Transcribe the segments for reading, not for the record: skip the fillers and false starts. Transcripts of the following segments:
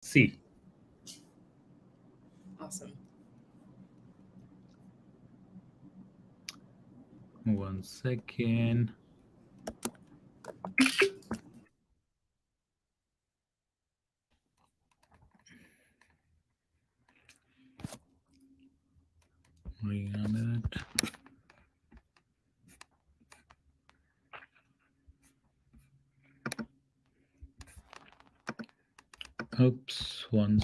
C. Awesome. One second. Wait a minute. Oops, one.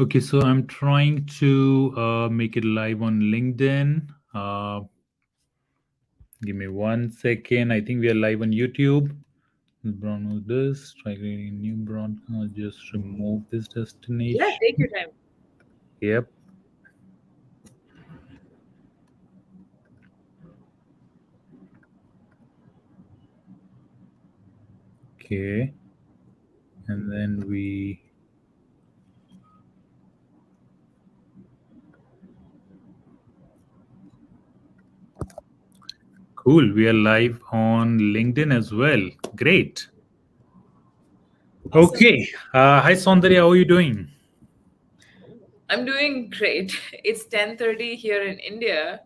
Okay, so I'm trying to make it live on LinkedIn. Give me one second. I think we are live on YouTube. Brown with this. Try creating a new broadcast. I'll just remove this Yeah, destination. take your time. Yep. Okay. And then we. Cool. We are live on LinkedIn as well. Great. Awesome. Okay. Hi, Saundarya. How are you doing? I'm doing great. It's 10:30 here in India,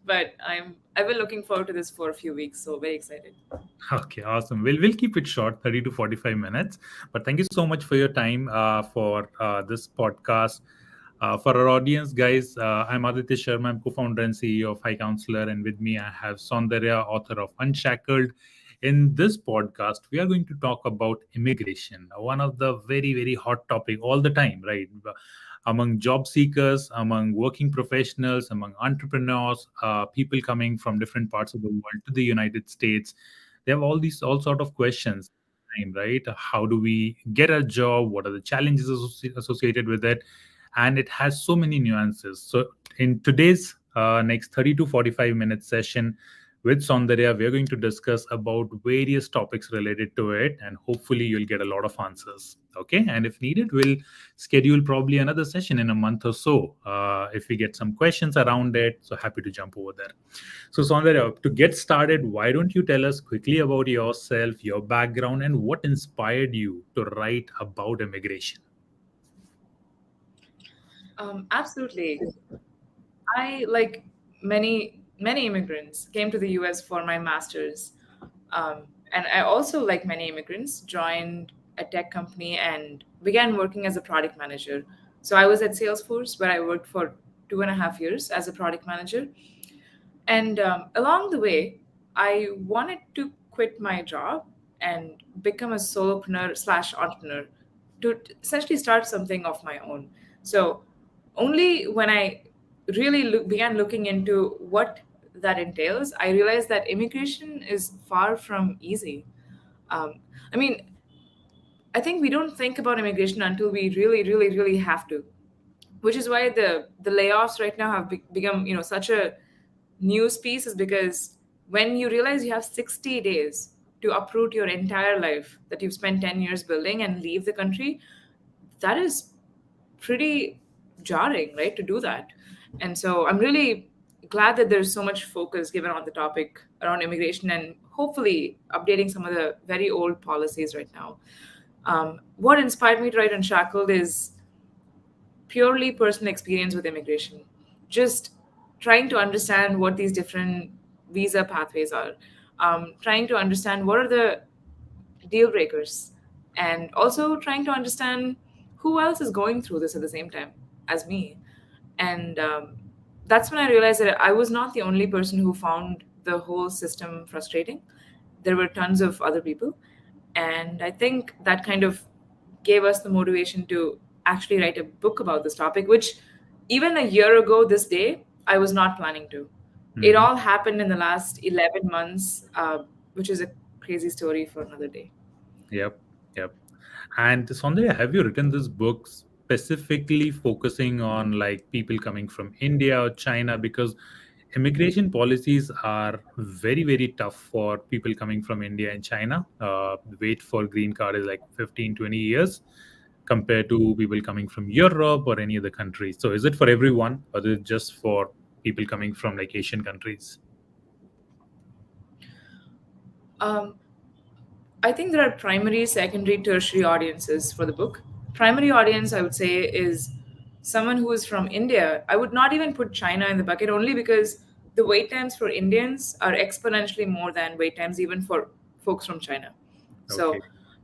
but I've been looking forward to this for a few weeks, so very excited. Okay, awesome. We'll keep it short, 30 to 45 minutes. But thank you so much for your time for this podcast. For our audience, guys, I'm Aditya Sharma. I'm co-founder and CEO of High Counselor, and with me I have Saundarya, author of Unshackled. In this podcast, we are going to talk about immigration, one of the very hot topic all the time, right? Among job seekers, among working professionals, among entrepreneurs, people coming from different parts of the world to the United States. They have all sort of questions, right? How do we get a job? What are the challenges associated with it? And it has so many nuances. So in today's next 30 to 45 minute session with Saundarya, we're going to discuss about various topics related to it, and hopefully you'll get a lot of answers. Okay, and if needed, we'll schedule probably another session in a month or so if we get some questions around it. So happy to jump over there. So, Saundarya, to get started, why don't you tell us quickly about yourself, your background, and what inspired you to write about immigration? Absolutely. I, like many immigrants, came to the US for my master's. And I also, like many immigrants, joined a tech company and began working as a product manager. So I was at Salesforce, where I worked for 2.5 years as a product manager. And along the way, I wanted to quit my job and become a solopreneur slash entrepreneur to essentially start something of my own. So only when I really began looking into what that entails, I realized that immigration is far from easy. Um, I mean, I think we don't think about immigration until we really have to, which is why the layoffs right now have become such a news piece, is because when you realize you have 60 days to uproot your entire life that you've spent 10 years building and leave the country, that is pretty jarring, right, to do that. And so I'm really glad that there's so much focus given on the topic around immigration and hopefully updating some of the very old policies right now. What inspired me to write Unshackled is purely personal experience with immigration, just trying to understand what these different visa pathways are, trying to understand what are the deal breakers, and also trying to understand who else is going through this at the same time as me. And that's when I realized that I was not the only person who found the whole system frustrating. There were tons of other people. And I think that kind of gave us the motivation to actually write a book about this topic, which even a year ago this day, I was not planning to. It Mhm. all happened in the last 11 months, which is a crazy story for another day. Yep, yep. And Saundarya, have you written this book specifically focusing on like people coming from India or China? Because immigration policies are very tough for people coming from India and China. The wait for green card is like 15, 20 years compared to people coming from Europe or any other country. So is it for everyone or is it just for people coming from like Asian countries? Um, I think there are primary, secondary, tertiary audiences for the book. primary audience, I would say, is someone who is from India. I would not even put China in the bucket, only because the wait times for Indians are exponentially more than wait times even for folks from China. Okay.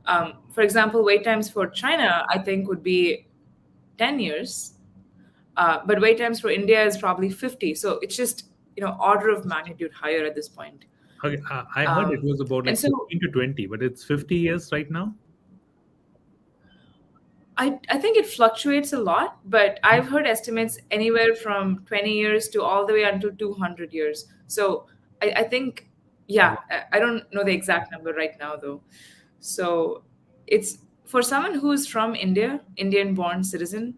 So, for example, wait times for China, I think, would be 10 years, but wait times for India is probably 50. So it's just, order of magnitude higher at this point. Okay. I heard it Um, was about and like so 15 to 20, but it's 50 years right now. I think it fluctuates a lot, but I've heard estimates anywhere from 20 years to all the way until 200 years. So I think, yeah, Wow. I don't know the exact number right now, though. So it's for someone who's from India, Indian born citizen,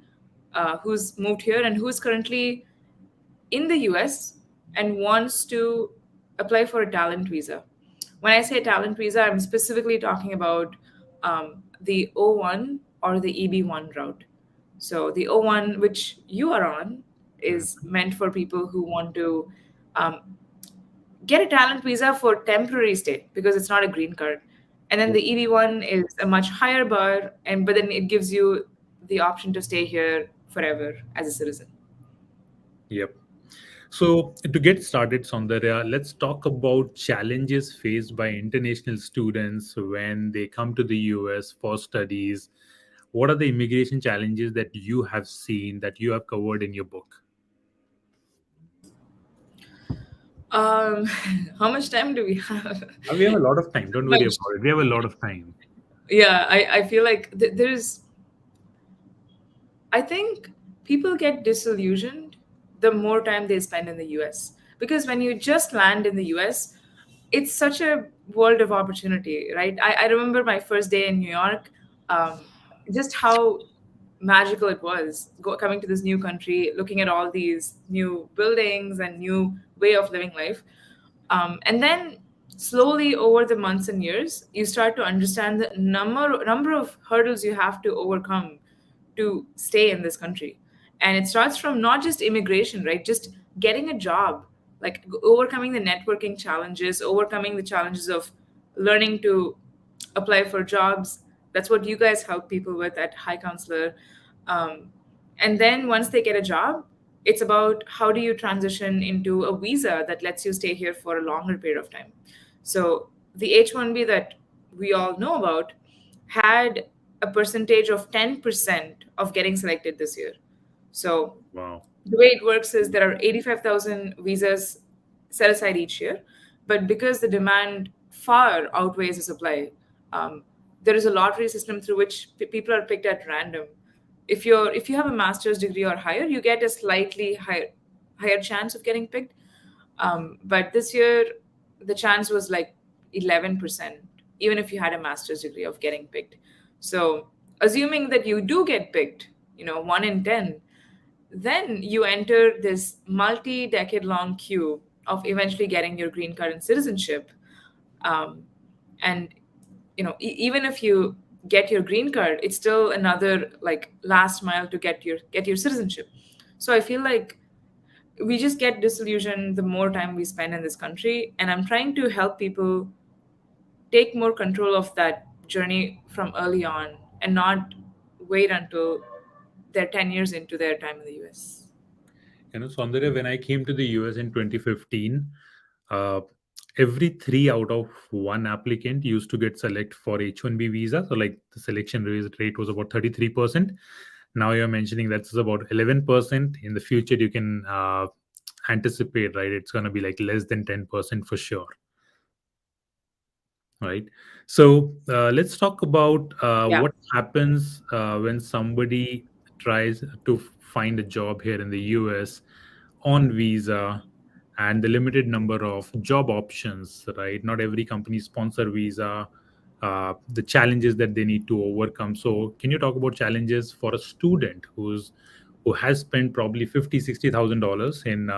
who's moved here and who's currently in the US and wants to apply for a talent visa. When I say talent visa, I'm specifically talking about the O1 or the EB1 route. So the O1, which you are on, is Mhm. meant for people who want to um, get a talent visa for temporary stay because it's not a green card. And then Yep. the EB1 is a much higher bar, and but then it gives you the option to stay here forever as a citizen. Yep. So, to get started, Soundarya, let's talk about challenges faced by international students when they come to the US for studies. What are the immigration challenges that you have seen that you have covered in your book? Um, how much time do we have? We have a lot of time. Don't worry Much. about it. We have a lot of time. Yeah, I feel like I think people get disillusioned the more time they spend in the US. Because when you just land in the US, it's such a world of opportunity, right? I remember my first day in New York, um, just how magical it was coming to this new country, looking at all these new buildings and new way of living life. And then slowly over the months and years, you start to understand the number of hurdles you have to overcome to stay in this country. And it starts from not just immigration, right? Just getting a job, like overcoming the networking challenges, overcoming the challenges of learning to apply for jobs. That's what you guys help people with at High Counselor. Um, and then once they get a job, it's about how do you transition into a visa that lets you stay here for a longer period of time. So the H-1B that we all know about had a percentage of 10% of getting selected this year. So Wow. the way it works is there are 85,000 visas set aside each year, but because the demand far outweighs the supply, um, there is a lottery system through which people are picked at random. If you have a master's degree or higher, you get a slightly higher chance of getting picked. But this year, the chance was like 11%, even if you had a master's degree of getting picked. So, assuming that you do get picked, 1 in 10, then you enter this multi-decade long queue of eventually getting your green card and citizenship. Um, and even if you get your green card, it's still another like last mile to get your citizenship. So I feel like we just get disillusioned the more time we spend in this country, and I'm trying to help people take more control of that journey from early on and not wait until they're 10 years into their time in the US. Soundarya, when I came to the US in 2015, uh, every three out of one applicant used to get select for H-1B visa. So, like the selection rate was about 33%. Now you're mentioning that's about 11%. In the future, you can anticipate, right? It's going to be like less than 10% for sure. Right. So let's talk about Yeah. what happens when somebody tries to find a job here in the US on visa and the limited number of job options, right? Not every company sponsor visa, the challenges that they need to overcome. So can you talk about challenges for a student who has spent probably 50, $60,000 in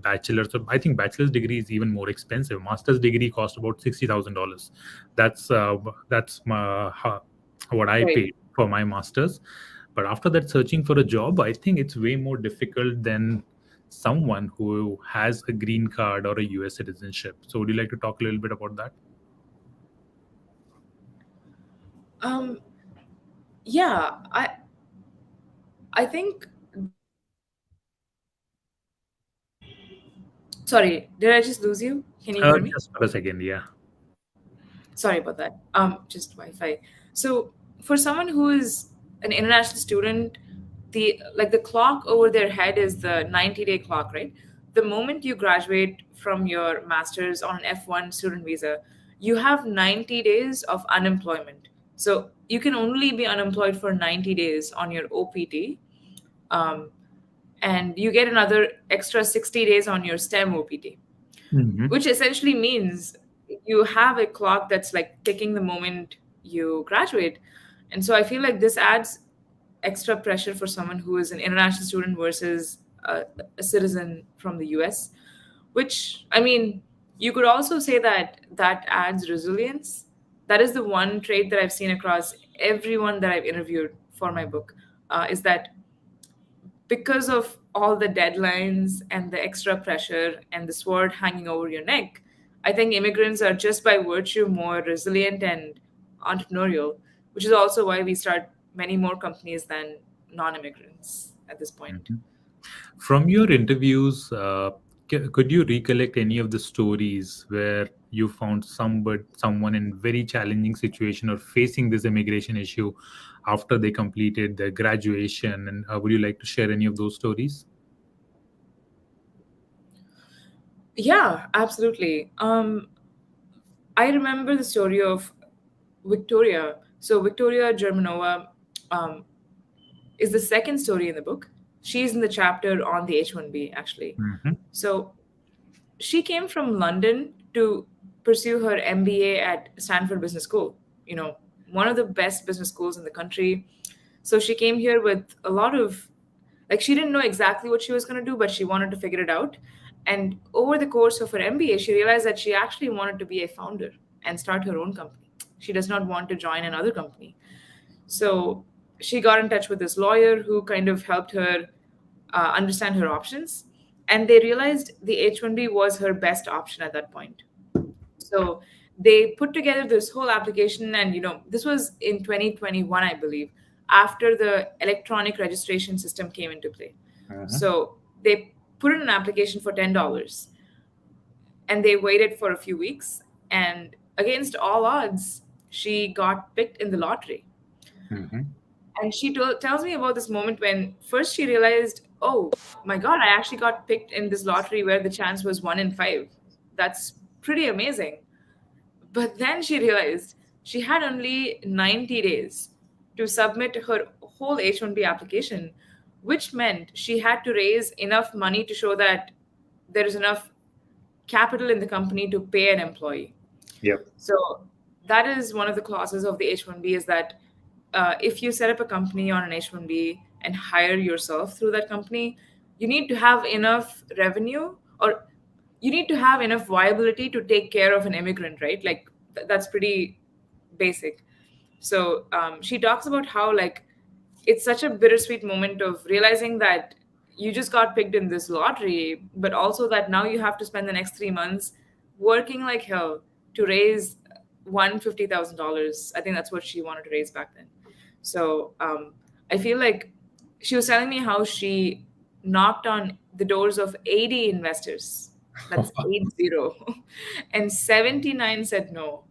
bachelor's? So I think bachelor's degree is even more expensive. Master's degree cost about $60,000. That's what I Right. paid for my master's. But after that, searching for a job, I think it's way more difficult than someone who has a green card or a US citizenship. So would you like to talk a little bit about that? Um, Yeah, I think sorry, did I just lose you? Can you hear me? Just for a second, yeah. Sorry about that. Just Wi-Fi. So for someone who is an international student, the clock over their head is the 90-day clock, right? The moment you graduate from your master's on an F1 student visa, you have 90 days of unemployment. So you can only be unemployed for 90 days on your OPT. Um, and you get another extra 60 days on your STEM OPT, Hmm. which essentially means you have a clock that's like ticking the moment you graduate. And so I feel like this adds extra pressure for someone who is an international student versus a citizen from the US, which, I mean, you could also say that that adds resilience. That is the one trait that I've seen across everyone that I've interviewed for my book, is that because of all the deadlines and the extra pressure and the sword hanging over your neck, I think immigrants are just by virtue more resilient and entrepreneurial, which is also why we start many more companies than non immigrants at this point. Hmm. From your interviews, could you recollect any of the stories where you found someone in very challenging situation or facing this immigration issue after they completed their graduation? And would you like to share any of those stories? Yeah, absolutely. I remember the story of Victoria. So, Victoria Germanova um, is the second story in the book. She's in the chapter on the H1B, actually. Hmm. So, she came from London to pursue her MBA at Stanford Business School, you know, one of the best business schools in the country. So she came here with a lot of, like, she didn't know exactly what she was going to do, but she wanted to figure it out. And over the course of her MBA, she realized that she actually wanted to be a founder and start her own company. She does not want to join another company. So she got in touch with this lawyer who kind of helped her understand her options. And they realized the H1B was her best option at that point. So they put together this whole application, and this was in 2021, I believe, after the electronic registration system came into play. Hmm. So they put in an application for $10, and they waited for a few weeks. And against all odds, she got picked in the lottery. Hmm. And she tells me about this moment when first she realized, oh my God, I actually got picked in this lottery where the chance was 1 in 5. That's pretty amazing. But then she realized she had only 90 days to submit her whole H1B application, which meant she had to raise enough money to show that there is enough capital in the company to pay an employee. Yep. So that is one of the clauses of the H1B, is that if you set up a company on an H1B and hire yourself through that company, you need to have enough revenue, or you need to have enough viability to take care of an immigrant, right? Like that's pretty basic. So she talks about how, like, it's such a bittersweet moment of realizing that you just got picked in this lottery, but also that now you have to spend the next 3 months working like hell to raise $150,000. I think that's what she wanted to raise back then. So I feel like she was telling me how she knocked on the doors of 80 investors. That's 80. And 79 said no.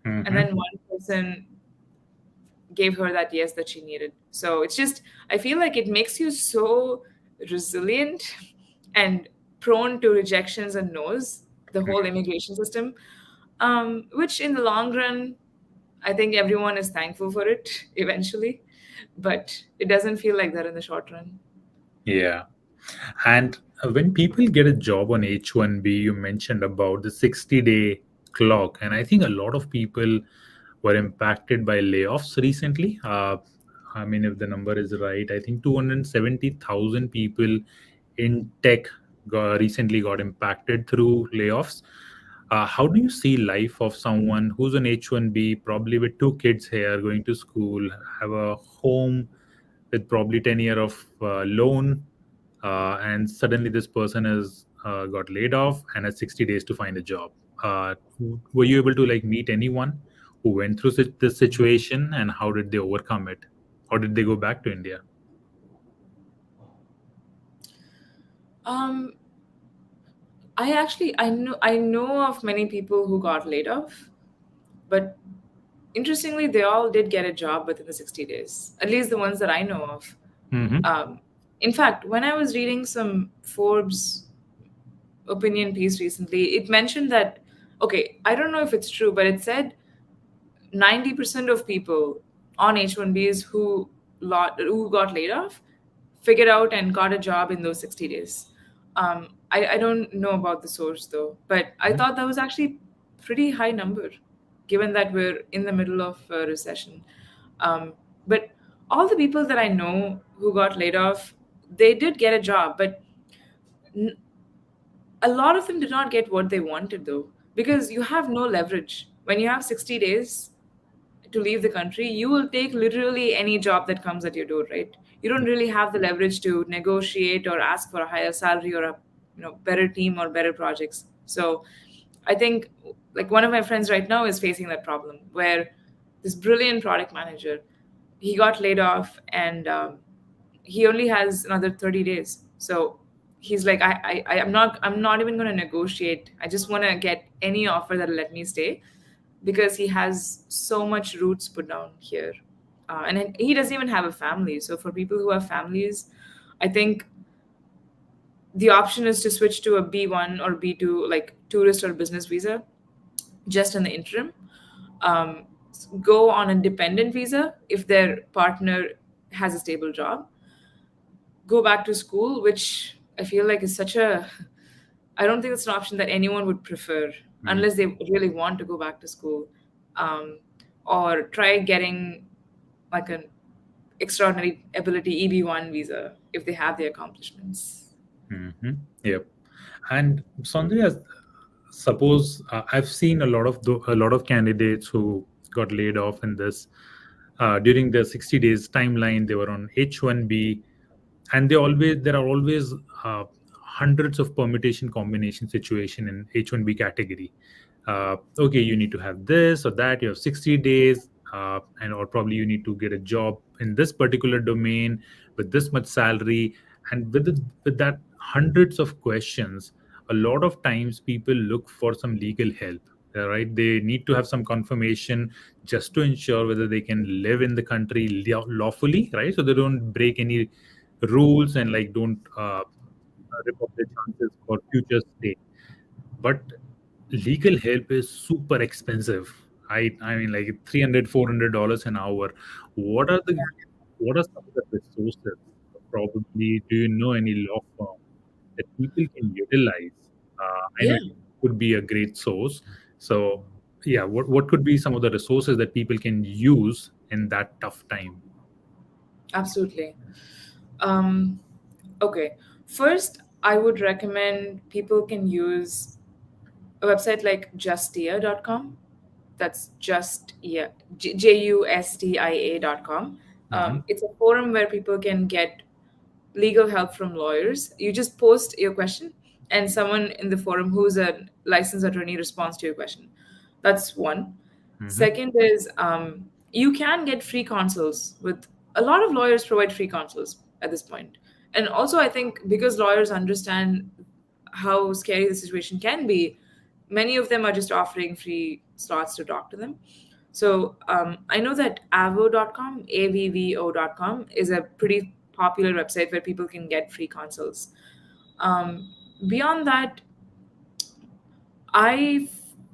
And Hmm. then one person gave her that yes that she needed. So it's just, I feel like it makes you so resilient and prone to rejections and no's, the whole immigration system, which in the long run, I think everyone is thankful for it eventually, but it doesn't feel like that in the short run. Yeah. And when people get a job on H1B, you mentioned about the 60-day clock. And I think a lot of people were impacted by layoffs recently. I mean, if the number is right, I think 270,000 people in tech recently got impacted through layoffs. How do you see life of someone who's an H1B, probably with two kids here, going to school, have a home with probably 10 year of loan, and suddenly this person has got laid off and has 60 days to find a job? Were you able to like meet anyone who went through this situation, and how did they overcome it? or did they go back to India? Um, I know of many people who got laid off, but interestingly, they all did get a job within the 60 days. At least the ones that I know of. Mm-hmm. Um, in fact, when I was reading some Forbes opinion piece recently, it mentioned that, okay, I don't know if it's true, but it said 90% of people on H-1Bs who got laid off figured out and got a job in those 60 days. I don't know about the source though, but I thought that was actually pretty high number given that we're in the middle of a recession. But all the people that I know who got laid off, they did get a job, but n- a lot of them did not get what they wanted though, because you have no leverage. When you have 60 days to leave the country, you will take literally any job that comes at your door, right? You don't really have the leverage to negotiate or ask for a higher salary or a better team or better projects. So I think like one of my friends right now is facing that problem where this brilliant product manager, he got laid off and he only has another 30 days. So he's like, I'm not even going to negotiate. I just want to get any offer that'll let me stay because he has so much roots put down here. And he doesn't even have a family. So for people who have families, I think the option is to switch to a B1 or B2, like tourist or business visa, just in the interim. Um, go on a dependent visa if their partner has a stable job. Go back to school, which I feel like is such a, I don't think it's an option that anyone would prefer unless they really want to go back to school. Um, or try getting like an extraordinary ability EB1 visa if they have the accomplishments. Mm-hmm. Yep. And Sandhya, suppose I've seen a lot of candidates who got laid off in this during the 60 days timeline. They were on H1B, and there are always uh, hundreds of permutation combination situation in H1B category. Okay, you need to have this or that. You have 60 days, and or probably you need to get a job in this particular domain with this much salary, and with that hundreds of questions. A lot of times people look for some legal help. Right, they need to have some confirmation just to ensure whether they can live in the country lawfully, right? So they don't break any rules and like don't rip up their chances for future stay. But legal help is super expensive. I mean like 300 $400 an hour. What are the what are some of the resources? Probably, do you know any law firm that people can utilize? I know Yeah, it could be a great source. So yeah, what could be some of the resources that people can use in that tough time? absolutely. Um, okay. First, I would recommend people can use a website like justia.com. That's just, yeah, justia.com. Hmm. It's a forum where people can get legal help from lawyers. You just post your question, and someone in the forum who's a licensed attorney responds to your question. That's one. Hmm. Second is you can get free consults with a lot of lawyers provide free consults at this point. And also, I think because lawyers understand how scary the situation can be, many of them are just offering free slots to talk to them. So I know that avvo.com, avvo.com, is a pretty popular website where people can get free consults. Um, Beyond that, I,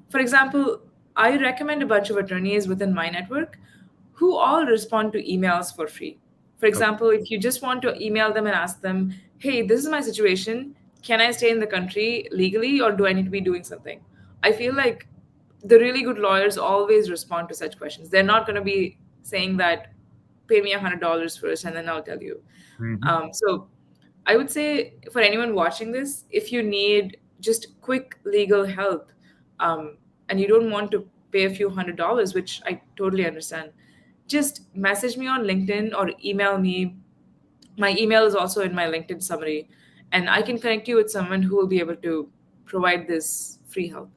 for example, I recommend a bunch of attorneys within my network who all respond to emails for free. For Okay. example, if you just want to email them and ask them, hey, this is my situation. Can I stay in the country legally or do I need to be doing something? I feel like the really good lawyers always respond to such questions. They're not going to be saying that, pay me $100 first and then I'll tell you. Hmm. So I would say for anyone watching this, if you need just quick legal help and you don't want to pay a few $100s, which I totally understand, just message me on LinkedIn or email me. My email is also in my LinkedIn summary, and I can connect you with someone who will be able to provide this free help.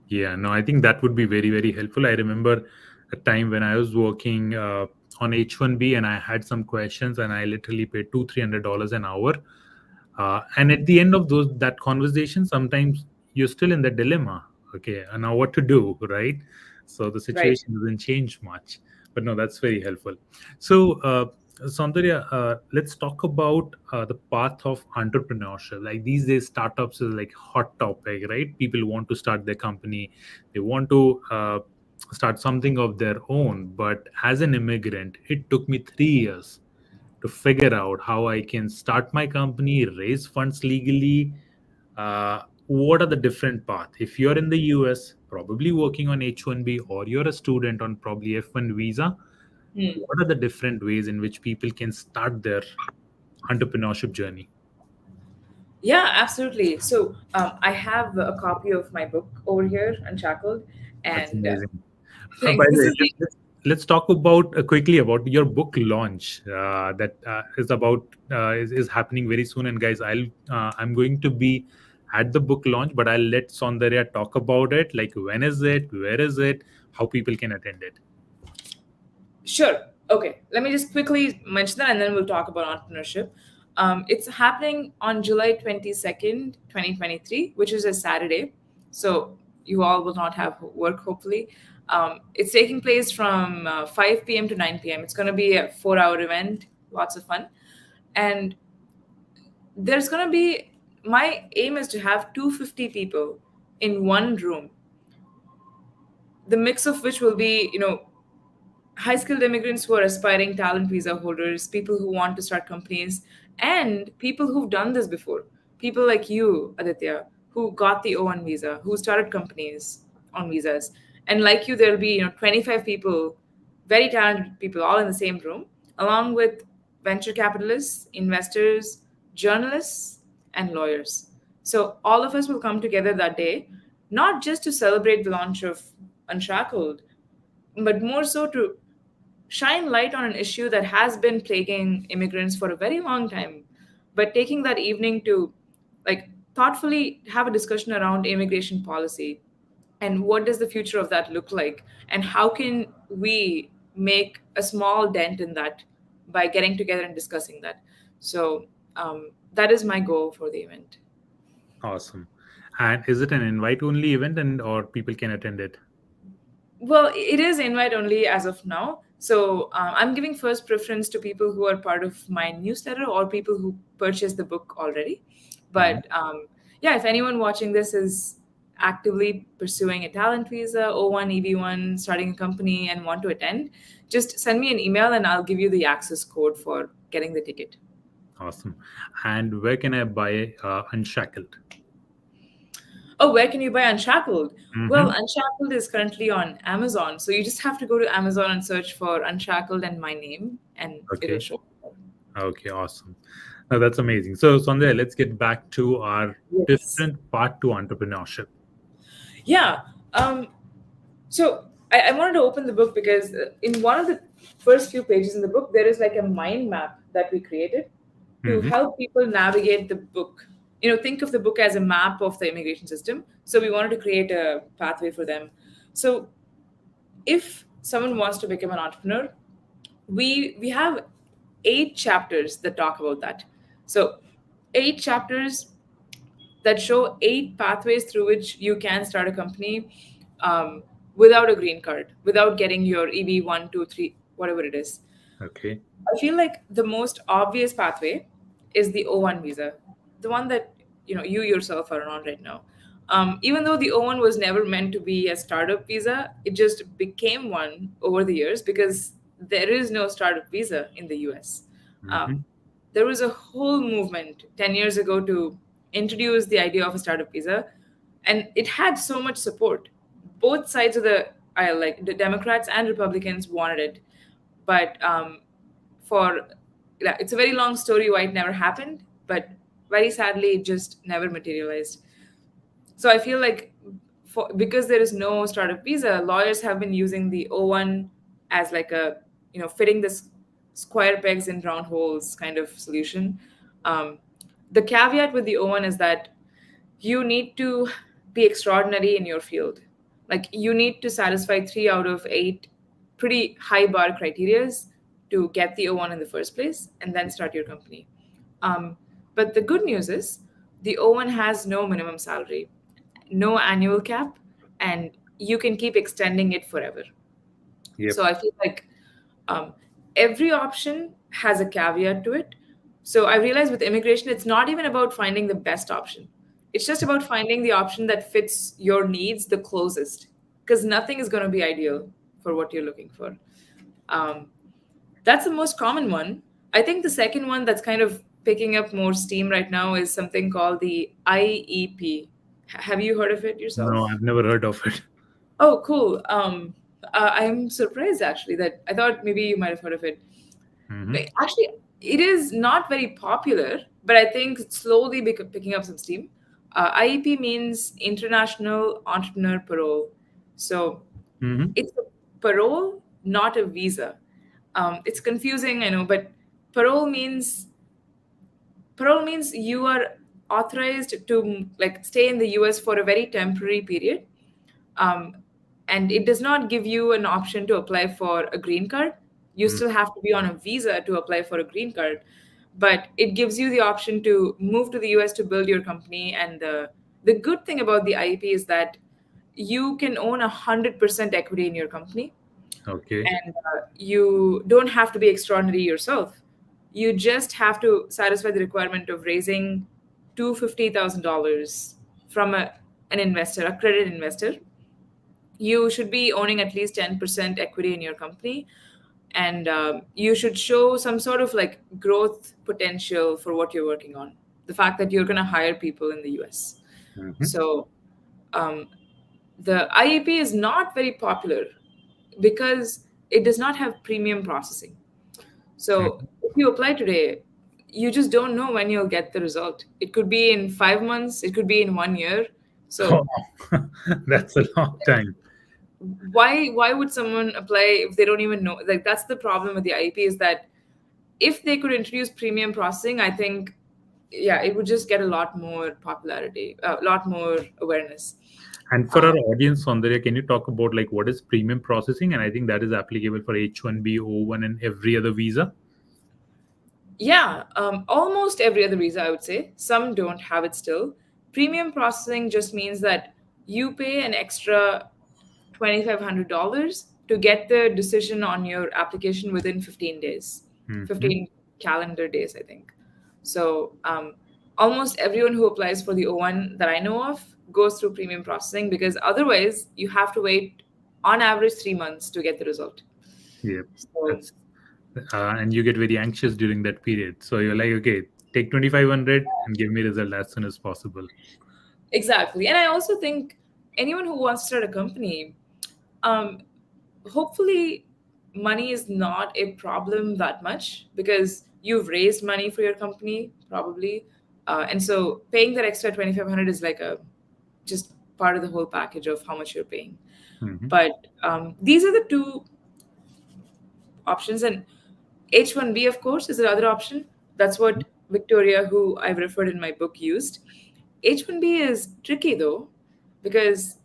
Yeah, no, I think that would be very, very helpful. I remember a time when I was working on H1B, and I had some questions, and I literally paid $200-300 an hour. And at the end of that conversation, sometimes you're still in the dilemma. Okay, and now what to do, right? So the Right. situation doesn't change much. But no, that's very helpful. So, Saundarya, let's talk about the path of entrepreneurship. Like these days, startups is like hot topic, right? People want to start their company, they want to start something of their own. But as an immigrant, it took me 3 years to figure out how I can start my company, raise funds legally. What are the different paths? If you're in the US, probably working on H1B, or you're a student on probably F1 visa, Hmm. what are the different ways in which people can start their entrepreneurship journey? Yeah, absolutely. So I have a copy of my book over here, Unshackled, That's and amazing. By thanks. the This way, is the let's talk about quickly about your book launch that is happening very soon. And guys, I'm going to be at the book launch, but I'll let Saundarya talk about it. Like when is it? Where is it? How people can attend it? Sure. Okay. Let me just quickly mention that and then we'll talk about entrepreneurship. It's happening on July 22nd, 2023, which is a Saturday. So you all will not have work, hopefully. It's taking place from 5 p.m. to 9 p.m. It's going to be a 4 hour event, lots of fun. And there's going to be, my aim is to have 250 people in one room, the mix of which will be, high skilled immigrants who are aspiring talent visa holders, people who want to start companies, and people who've done this before. People like you, Aditya, who got the O1 visa, who started companies on visas. And like you, there'll be 25 people, very talented people, all in the same room, along with venture capitalists, investors, journalists, and lawyers. So all of us will come together that day, not just to celebrate the launch of Unshackled, but more so to shine light on an issue that has been plaguing immigrants for a very long time, but taking that evening to like thoughtfully have a discussion around immigration policy and what does the future of that look like and how can we make a small dent in that by getting together and discussing that. So that is my goal for the event. Awesome. And is it an invite only event, and or people can attend it? Well, it is invite only as of now. So I'm giving first preference to people who are part of my newsletter or people who purchased the book already. Mhm. But yeah, if anyone watching this is actively pursuing a talent visa, O1, EB1, starting a company, and want to attend, just send me an email and I'll give you the access code for getting the ticket. Awesome. And where can I buy Unshackled? Oh, where can you buy Unshackled? Well, Mm-hmm. Unshackled is currently on Amazon. So you just have to go to Amazon and search for Unshackled and my name, and it'll Okay. show. Okay, awesome. Now that's amazing. So, Sandhya, let's get back to our Yes. different part to entrepreneurship. Yeah. Um, so I wanted to open the book because in one of the first few pages in the book, there is like a mind map that we created to Mm-hmm. help people navigate the book. Think of the book as a map of the immigration system. So we wanted to create a pathway for them. So if someone wants to become an entrepreneur, we have 8 chapters that talk about that. So 8 chapters that show 8 pathways through which you can start a company um, without a green card, without getting your EB 1, 2, 3, whatever it is. Okay. I feel like the most obvious pathway is the O1 visa, the one that you yourself are on right now. Even though the O1 was never meant to be a startup visa, it just became one over the years because there is no startup visa in the US. Mm-hmm. Um, there was a whole movement 10 years ago to introduce the idea of a startup visa, and it had so much support. Both sides of the aisle, like the Democrats and Republicans, wanted it, but for yeah, it's a very long story why it never happened, but very sadly it just never materialized. So I feel like because there is no startup visa, lawyers have been using the O1 as like a fitting this square pegs in round holes kind of solution. um, the caveat with the O1 is that you need to be extraordinary in your field. Like you need to satisfy 3 out of 8 pretty high bar criterias to get the O1 in the first place and then start your company. Um, but the good news is the O1 has no minimum salary, no annual cap, and you can keep extending it forever. Yep. So I feel like um, every option has a caveat to it. So I realize with immigration, it's not even about finding the best option. It's just about finding the option that fits your needs the closest, because nothing is going to be ideal for what you're looking for. Um, that's the most common one. I think the second one that's kind of picking up more steam right now is something called the IEP. Have you heard of it yourself? No, I've never heard of it. Oh, cool. I'm surprised actually that I thought maybe you might have heard of it. Hmm. Actually, it is not very popular, but I think it's slowly picking up some steam. IEP means International Entrepreneur Parole. So Hmm. it's a parole, not a visa. It's confusing, I know, but parole means parole means you are authorized to like stay in the US for a very temporary period, um, and it does not give you an option to apply for a green card. You still have to be on a visa to apply for a green card, but it gives you the option to move to the US to build your company. And the good thing about the IEP is that you can own 100% equity in your company, Okay. and you don't have to be extraordinary yourself. You just have to satisfy the requirement of raising $250,000 from an investor, a credit investor. You should be owning at least 10% equity in your company, and you should show some sort of like growth potential for what you're working on, the fact that you're going to hire people in the US. Hmm. So um, the IAP is not very popular because it does not have premium processing. So if you apply today, you just don't know when you'll get the result. It could be in 5 months, it could be in 1 year. Oh, So that's a long time. why would someone apply if they don't even know? Like that's the problem with the IEP, is that if they could introduce premium processing, I think yeah, it would just get a lot more popularity, a lot more awareness. And for Um, our audience, Soundarya, can you talk about like what is premium processing? And I think that is applicable for H1B, O1, and every other visa. Yeah, almost every other visa, I would say. Some don't have it still. Premium processing just means that you pay an extra $2,500 to get the decision on your application within 15 days, Hmm. 15 calendar days, I think. So almost everyone who applies for the O1 that I know of goes through premium processing, because otherwise you have to wait on average 3 months to get the result. Yeah, So that's and you get very anxious during that period. So you're like, okay, take 2,500 and give me result as soon as possible. exactly. And I also think anyone who wants to start a company, um, hopefully money is not a problem that much, because you've raised money for your company probably. And so paying that extra 2,500 is like a just part of the whole package of how much you're paying. Hmm. But these are the two options. And H1B, of course, is the other option. That's what Victoria, who I've referred in my book, used. H1B is tricky though, because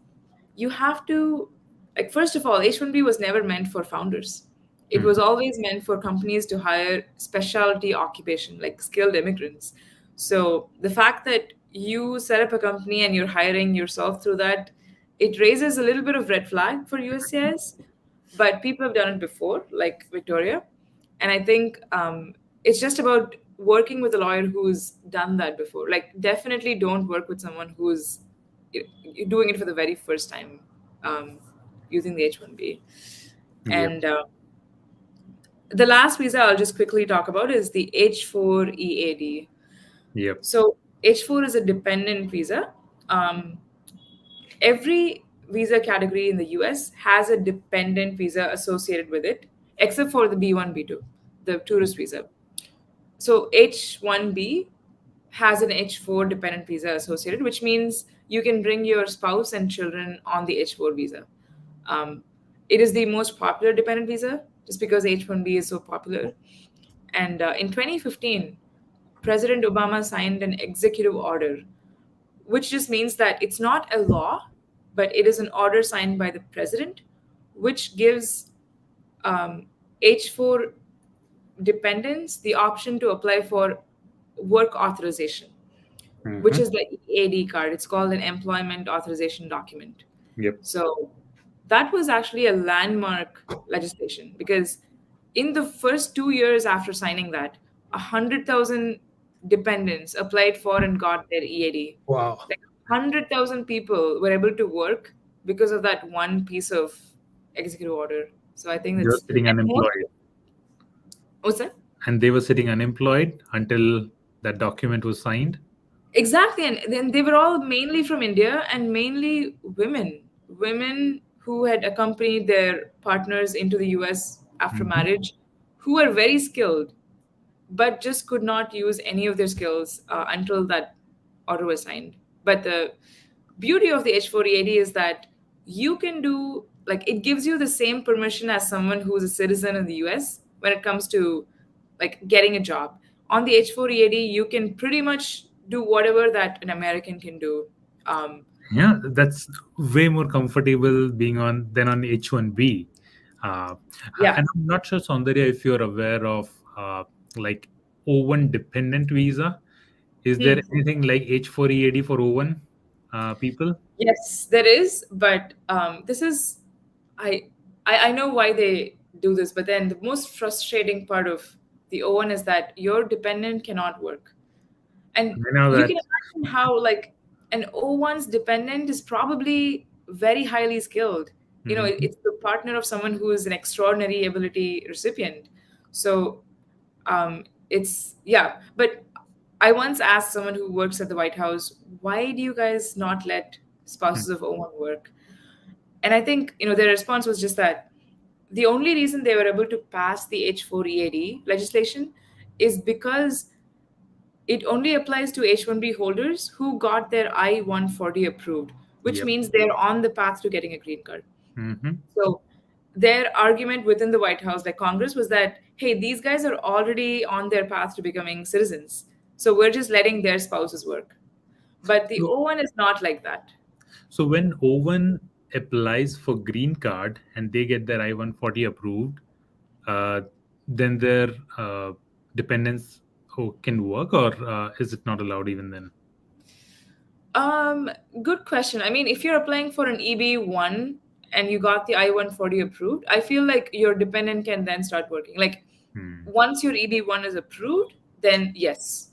you have to, like, first of all, H1B was never meant for founders. It Hmm. was always meant for companies to hire specialty occupation, like skilled immigrants. So the fact that you set up a company and you're hiring yourself through that, it raises a little bit of red flag for USCIS, but people have done it before, like Victoria. And I think it's just about working with a lawyer who's done that before. Like, definitely don't work with someone who's doing it for the very first time, um, using the H1B. Yep. And the last visa I'll just quickly talk about is the H4 EAD. Yep. So H4 is a dependent visa. Um, every visa category in the US has a dependent visa associated with it, except for the B1, B2, the tourist visa. So H1B has an H4 dependent visa associated, which means you can bring your spouse and children on the H4 visa. Um, it is the most popular dependent visa just because H1B is so popular. And in 2015, President Obama signed an executive order, which just means that it's not a law, but it is an order signed by the president, which gives H4 dependents the option to apply for work authorization, which Mm-hmm. is the EAD card. It's called an employment authorization document. Yep. So that was actually a landmark legislation because in the first 2 years after signing that, 100,000 dependents applied for and got their EAD. Wow. Like 100,000 people were able to work because of that one piece of executive order. So I think They were it's sitting and most, unemployed, what's that? and they were sitting unemployed until that document was signed. Exactly, and then they were all mainly from India and mainly women who had accompanied their partners into the US after Mm-hmm. marriage, who were very skilled, but just could not use any of their skills until that order was signed. But the beauty of the H4EAD is that you can do, like, it gives you the same permission as someone who's a citizen in the US when it comes to like getting a job. On the H4EAD, you can pretty much do whatever that an American can do. Um, Yeah, that's way more comfortable being on than on H1B. Uh, yeah. and I'm not sure, Saundarya, if you're aware of like O1 dependent visa. Is there Hmm. anything like H4EAD for O1 people? Yes, there is, but this is I, I know why they do this, but then the most frustrating part of the O1 is that your dependent cannot work. And I know you that. can imagine how like an O1's dependent is probably very highly skilled. You know, Mhm. it's the partner of someone who is an extraordinary ability recipient. So it's yeah. But I once asked someone who works at the White House, why do you guys not let spouses of O1 work? And I think, their response was just that the only reason they were able to pass the H4EAD legislation is because it only applies to H1B holders who got their I-140 approved, which Yep. means they're on the path to getting a green card. Hmm. So their argument within the White House, like Congress, was that, hey, these guys are already on their path to becoming citizens. So we're just letting their spouses work. But the So, O1 is not like that. so when O1 applies for green card and they get their I-140 approved, uh, then their dependents can work, or is it not allowed even then? Um, Good question. I mean, if you're applying for an EB1 and you got the I-140 approved, I feel like your dependent can then start working. Like Hmm. once your EB1 is approved, then yes.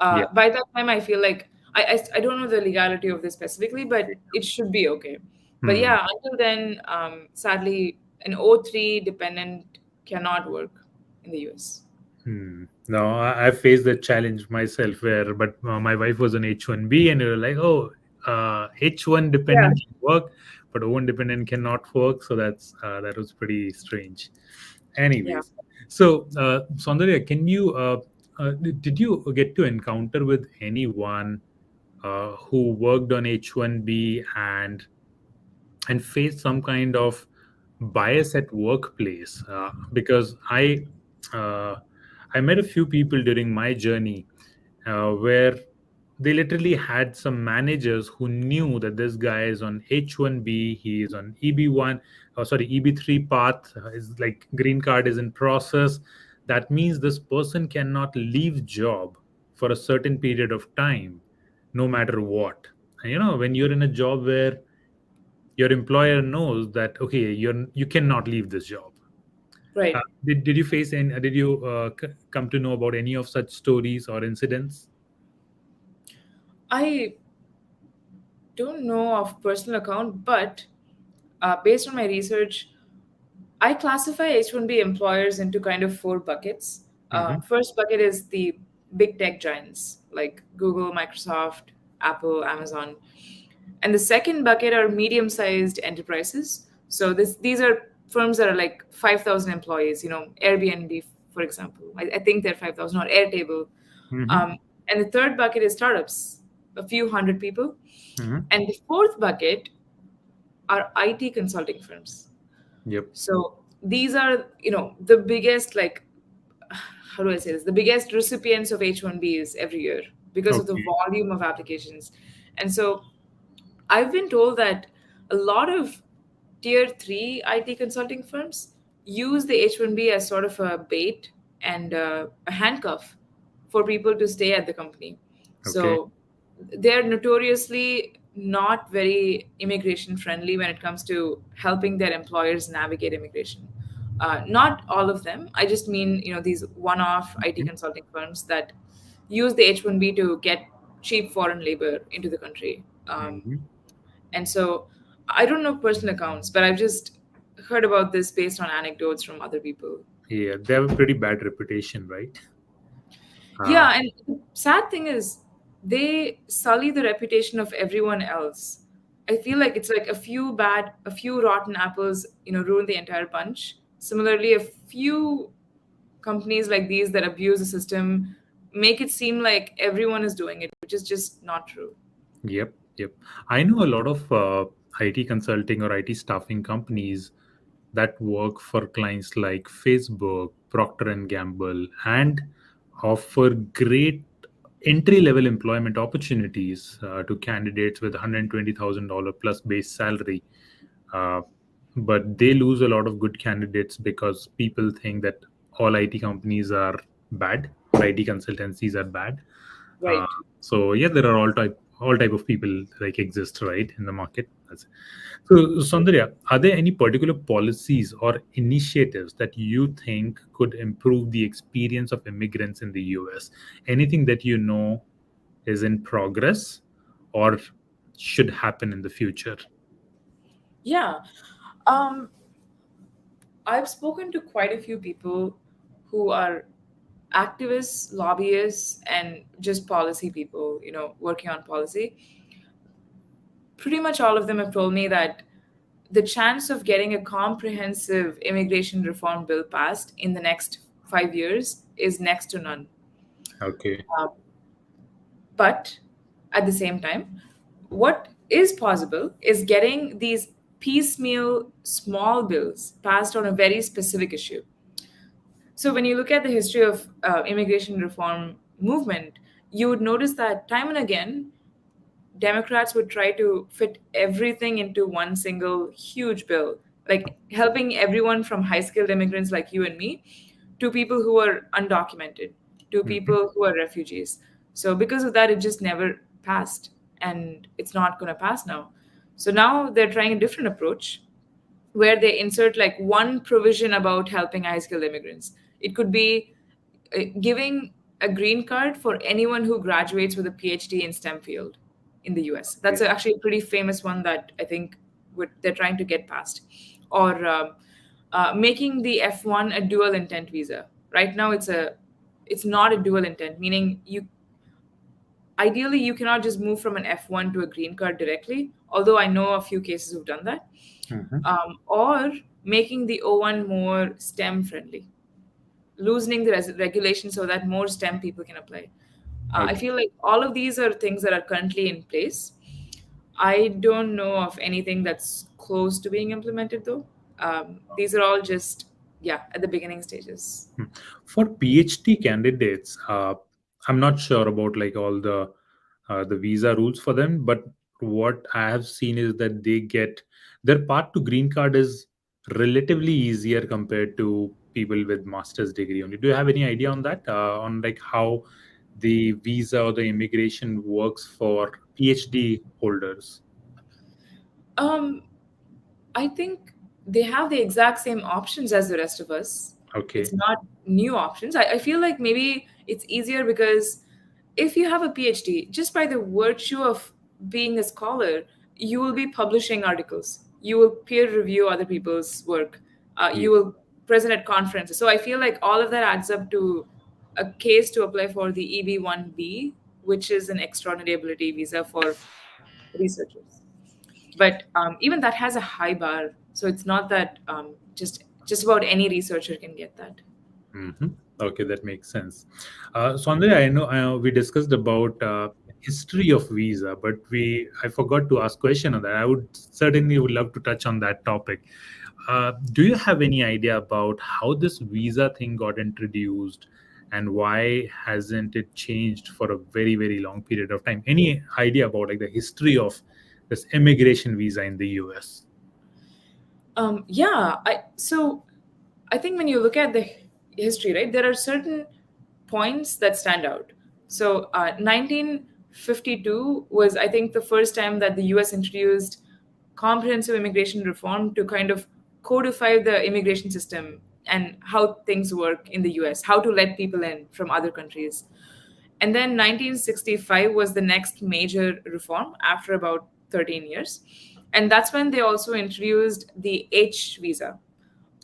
Yeah. By that time, I feel like I don't know the legality of this specifically, but it should be okay. But Hmm. yeah, until then, sadly, an O3 dependent cannot work in the US. Hmm. No, I faced that challenge myself where, but my wife was on H1B, and they were like, oh, H1 Yeah, dependent can work, but O1 dependent cannot work. So that was pretty strange. yeah. Anyways, so Saundarya, can you did you get to encounter with anyone who worked on H1B and face some kind of bias at workplace, because uh, I met a few people during my journey where they literally had some managers who knew that this guy is on H1B, he is on EB1, oh, sorry, EB3 path, is like green card is in process. That means this person cannot leave job for a certain period of time, no matter what. And, when you're in a job where your employer knows that, okay, you cannot leave this job. Right. Did you face any, did you come to know about any of such stories or incidents? I don't know of personal account, but based on my research, I classify H1B employers into kind of four buckets. Hmm. First bucket is the big tech giants like Google, Microsoft, Apple, Amazon. And the second bucket are medium sized enterprises. So these are firms that are like 5,000 employees, Airbnb, for example. I think they're 5,000 or Airtable. Hmm. Um, and the third bucket is startups, a few hundred people. Hmm. And the fourth bucket are IT consulting firms. Yep. So these are, the biggest, like, how do I say this? The biggest recipients of H1Bs every year because of the Okay. volume of applications. And so I've been told that a lot of tier three IT consulting firms use the H1B as sort of a bait and a handcuff for people to stay at the company. Okay. So they're notoriously not very immigration friendly when it comes to helping their employers navigate immigration. Not all of them. I just mean, these one-off IT Mhm. consulting firms that use the H-1B to get cheap foreign labor into the country. Mhm. And so I don't know personal accounts, but I've just heard about this based on anecdotes from other people. Yeah, they have a pretty bad reputation, right? Uh, Yeah, and the sad thing is they sully the reputation of everyone else. I feel like it's like a few rotten apples, ruin the entire bunch. Similarly, a few companies like these that abuse the system make it seem like everyone is doing it, which is just not true. yep, yep. I know a lot of IT consulting or IT staffing companies that work for clients like Facebook, Procter and Gamble, and offer great entry level employment opportunities to candidates with $120,000 plus base salary. Uh, but they lose a lot of good candidates because people think that all IT companies are bad, or IT consultancies are bad. Uh, Right. so yeah, there are all type of people like exist right in the market. So Saundarya, are there any particular policies or initiatives that you think could improve the experience of immigrants in the US? Anything that you know is in progress or should happen in the future? Yeah. Um, I've spoken to quite a few people who are activists, lobbyists, and just policy people, working on policy. Pretty much all of them have told me that the chance of getting a comprehensive immigration reform bill passed in the next 5 years is next to none. Okay. Uh, but at the same time, what is possible is getting these piecemeal small bills passed on a very specific issue. So when you look at the history of immigration reform movement, you would notice that time and again, Democrats would try to fit everything into one single huge bill, like helping everyone from high skilled immigrants like you and me to people who are undocumented, to Mhm. people who are refugees. So because of that, it just never passed, and it's not going to pass now. So now they're trying a different approach where they insert like one provision about helping high skilled immigrants. It could be giving a green card for anyone who graduates with a PhD in STEM field in the US. That's Okay. actually a pretty famous one that I think they're trying to get past. Or making the F1 a dual intent visa. Right now, it's not a dual intent, meaning ideally you cannot just move from an F1 to a green card directly. Although I know a few cases who've done that. Mhm. Or making the O1 more STEM friendly, loosening the regulation so that more STEM people can apply. I Okay. feel like all of these are things that are currently in place. I don't know of anything that's close to being implemented though. These are all just, yeah, at the beginning stages. Hmm. For PhD candidates, I'm not sure about like all the visa rules for them, but what I have seen is that they get their path to green card is relatively easier compared to people with master's degree only. Do you have any idea on that? On like how the visa or the immigration works for PhD holders? Um, I think they have the exact same options as the rest of us. Okay. It's not new options. I feel like maybe it's easier because if you have a PhD, just by the virtue of being a scholar, you will be publishing articles. You will peer review other people's work. Yeah. You will present at conferences. So I feel like all of that adds up to a case to apply for the EB-1B, which is an extraordinary ability visa for researchers. But even that has a high bar, so it's not that just about any researcher can get that. hmm Okay, that makes sense. So Andre, I know we discussed about history of visa, but I forgot to ask question on that. I would love to touch on that topic. Do you have any idea about how this visa thing got introduced, and why hasn't it changed for a very very long period of time? Any idea about like the history of this immigration visa in the US? Yeah, I think when you look at the history, right, there are certain points that stand out. So 1952 was, I think, the first time that the US introduced comprehensive immigration reform to kind of codify the immigration system and how things work in the US, how to let people in from other countries. And then 1965 was the next major reform after about 13 years. And that's when they also introduced the H visa,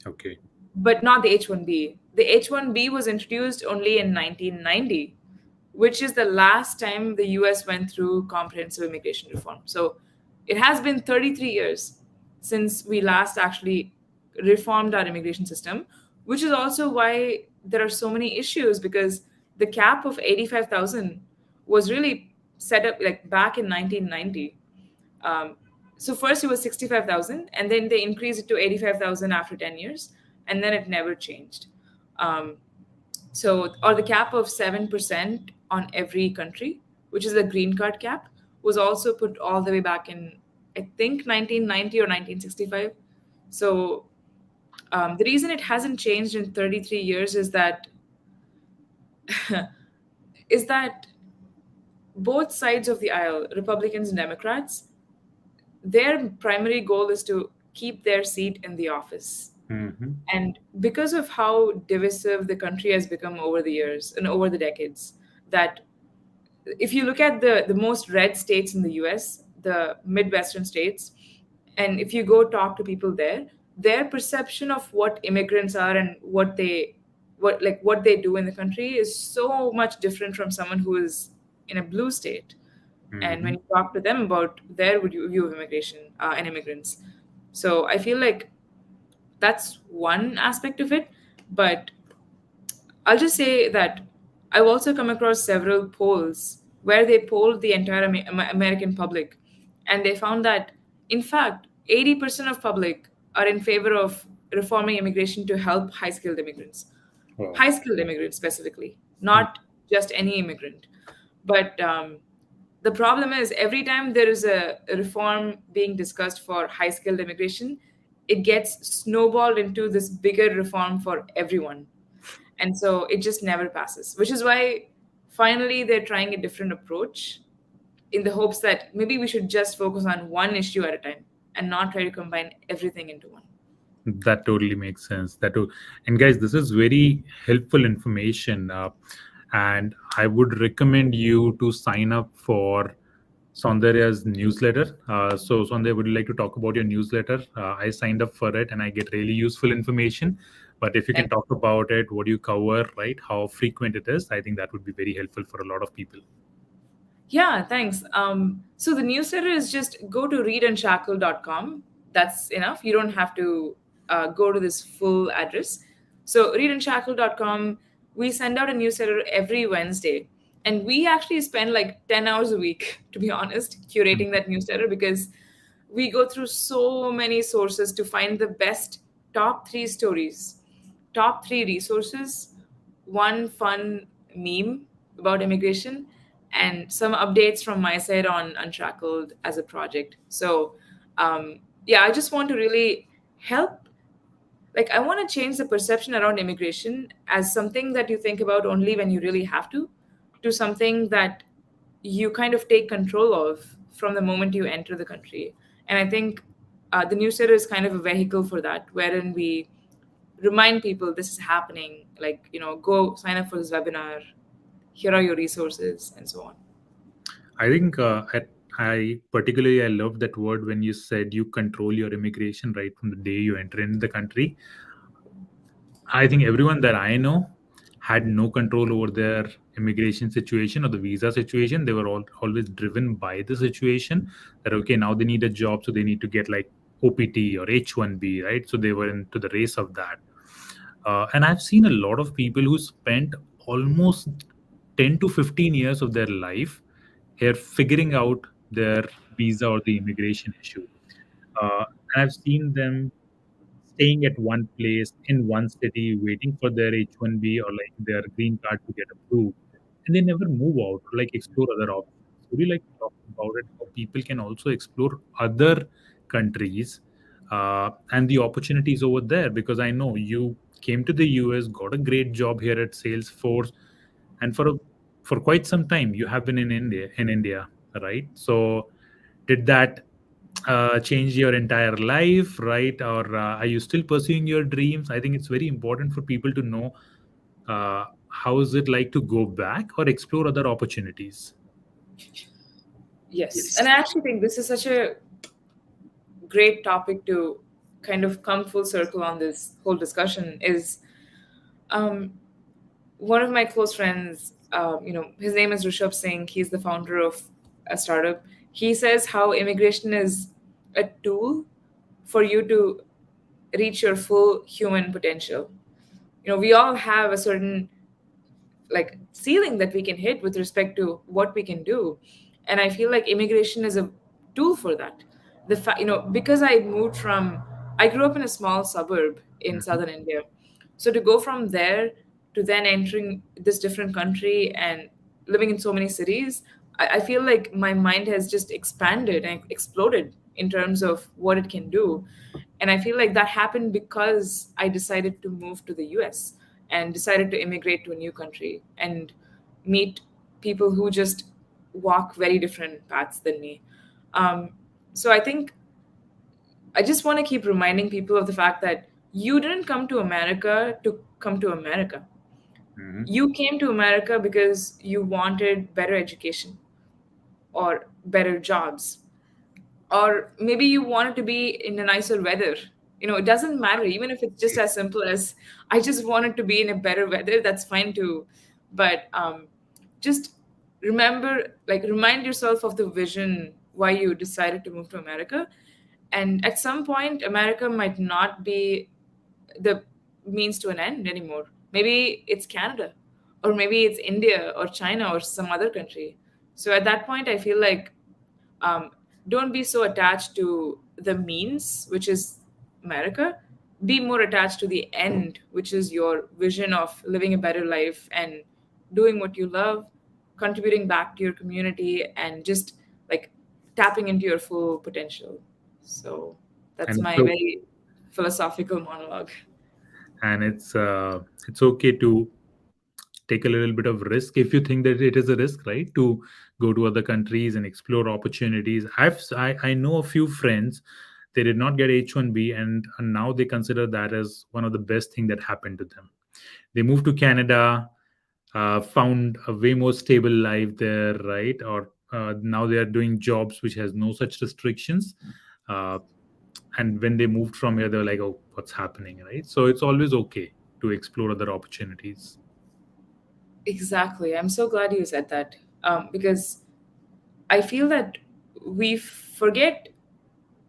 Okay. but not the H-1B. The H-1B was introduced only in 1990, which is the last time the US went through comprehensive immigration reform. So it has been 33 years since we last actually reformed our immigration system, which is also why there are so many issues, because the cap of 85,000 was really set up like back in 1990. um, so first it was 65,000, and then they increased it to 85,000 after 10 years, and then it never changed. Um, or the cap of 7% on every country, which is the green card cap, was also put all the way back in, I think, 1990 or 1965. So the reason it hasn't changed in 33 years is that is that both sides of the aisle, Republicans and Democrats, their primary goal is to keep their seat in the office. Hmm. And because of how divisive the country has become over the years and over the decades, that if you look at the most red states in the US, the Midwestern states, and if you go talk to people there, their perception of what immigrants are and what they do in the country is so much different from someone who is in a blue state. And when Hmm. you talk to them about their view of immigration and immigrants, so I feel like that's one aspect of it. But I'll just say that I've also come across several polls where they polled the entire American public, and they found that, in fact, 80% of public are in favor of reforming immigration to help Wow. high skilled immigrants specifically, not just any immigrant. But the problem is, every time there is a reform being discussed for high skilled immigration, it gets snowballed into this bigger reform for everyone. And so it just never passes, which is why finally they're trying a different approach, in the hopes that maybe we should just focus on one issue at a time and not try to combine everything into one. That totally makes sense. And guys, this is very helpful information. And I would recommend you to sign up for Saundarya's newsletter. So, Saundarya, would you like to talk about your newsletter? I signed up for it and I get really useful information. But if you can Thank talk about it, what do you cover, right? How frequent it is, I think that would be very helpful for a lot of people. Yeah, thanks. So the newsletter is just go to readandshackle.com. That's enough. You don't have to go to this full address. So readandshackle.com, we send out a newsletter every Wednesday. And we actually spend like 10 hours a week, to be honest, curating that newsletter, because we go through so many sources to find the best top three stories, top three resources, one fun meme about immigration, and some updates from my side on Unshackled as a project. So, yeah, I just want to really help. Like, I want to change the perception around immigration as something that you think about only when you really have to something that you kind of take control of from the moment you enter the country. And I think the newsletter is kind of a vehicle for that, wherein we remind people this is happening. Like, go sign up for this webinar. Here are your resources, and so on. I think I particularly I love that word when you said you control your immigration right from the day you enter in the country. I think everyone that I know had no control over their immigration situation or the visa situation. They were all always driven by the situation that okay, now they need a job, so they need to get like OPT or H1B, right? So they were into the race of that. And I've seen a lot of people who spent almost 10 to 15 years of their life here figuring out their visa or the immigration issue. And I've seen them staying at one place in one city, waiting for their H1B or like their green card to get approved, and they never move out or like explore other options. Would you like to talk about it? How people can also explore other countries and the opportunities over there, because I know you came to the US, got a great job here at Salesforce, and for quite some time you have been in India, right? So did that change your entire life, right? Or are you still pursuing your dreams? I think it's very important for people to know how is it like to go back or explore other opportunities. Yes. And I actually think this is such a great topic to kind of come full circle on this whole discussion is um, one of my close friends, his name is Rishabh Singh. He's the founder of a startup. He says how immigration is a tool for you to reach your full human potential. We all have a certain like ceiling that we can hit with respect to what we can do, and I feel like immigration is a tool for that. Because I grew up in a small suburb in Mhm. southern India, so to go from there to then entering this different country and living in so many cities, I feel like my mind has just expanded and exploded in terms of what it can do. And I feel like that happened because I decided to move to the US and decided to immigrate to a new country and meet people who just walk very different paths than me. Um, so I think I just want to keep reminding people of the fact that you didn't come to America to come to America. Mhm. You came to America because you wanted better education or better jobs, or maybe you wanted to be in a nicer weather. It doesn't matter, even if it's just as simple as I just wanted to be in a better weather, that's fine too. But just remind yourself of the vision why you decided to move to America. And at some point, America might not be the means to an end anymore. Maybe it's Canada, or maybe it's India or China or some other country. So at that point, I feel like um, don't be so attached to the means, which is America. Be more attached to the end, which is your vision of living a better life and doing what you love, contributing back to your community, and just like tapping into your full potential. So that's And my so, very philosophical monologue. it's okay to take a little bit of risk if you think that it is a risk, right? To go to other countries and explore opportunities. I know a few friends, they did not get H1B, and now they consider that as one of the best thing that happened to them. They moved to Canada, found a way more stable life there, right? Or now they are doing jobs which has no such restrictions. uh, and when they moved from here, they were like, oh, what's happening, right? So it's always okay to explore other opportunities. Exactly. I'm so glad you said that, because I feel that we forget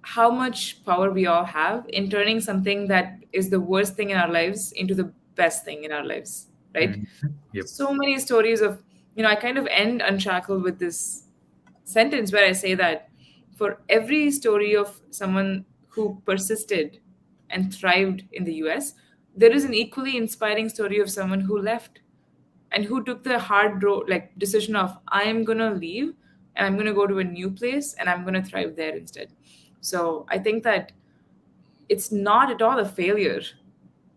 how much power we all have in turning something that is the worst thing in our lives into the best thing in our lives, right? Mhm. Yep. So many stories of, I kind of end Unshackled with this sentence where I say that for every story of someone who persisted and thrived in the US, there is an equally inspiring story of someone who left and who took the hard road, like decision of I am gonna leave and I'm gonna go to a new place and I'm gonna thrive there instead. So I think that it's not at all a failure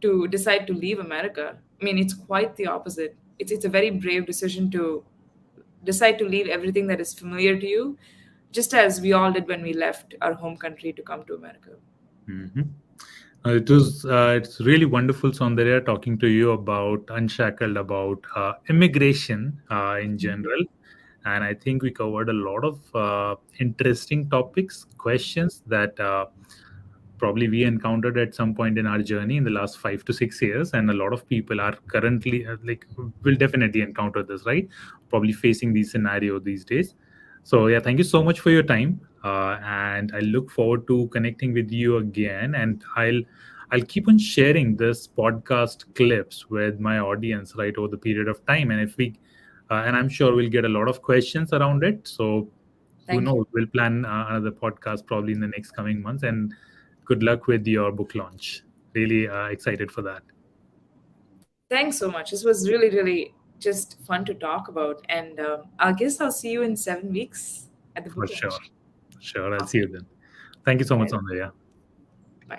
to decide to leave America. I mean, it's quite the opposite. It's a very brave decision to decide to leave everything that is familiar to you, just as we all did when we left our home country to come to America. Hmm. It's really wonderful, Soundarya, talking to you about Unshackled, about immigration in general. And I think we covered a lot of interesting topics, questions that probably we encountered at some point in our journey in the last 5 to 6 years. And a lot of people are currently, like, will definitely encounter this, right? Probably facing these scenarios these days. So, yeah, thank you so much for your time. And I look forward to connecting with you again. And I'll keep on sharing this podcast clips with my audience right over the period of time. And if we and I'm sure we'll get a lot of questions around it. So who Thank you. knows? We'll plan another podcast probably in the next coming months. And good luck with your book launch. Really excited for that. Thanks so much. This was really, really just fun to talk about. And I guess I'll see you in 7 weeks at the For book sure. launch. Sure. I'll see Awesome. you then. Thank you so All much, right. Andrea.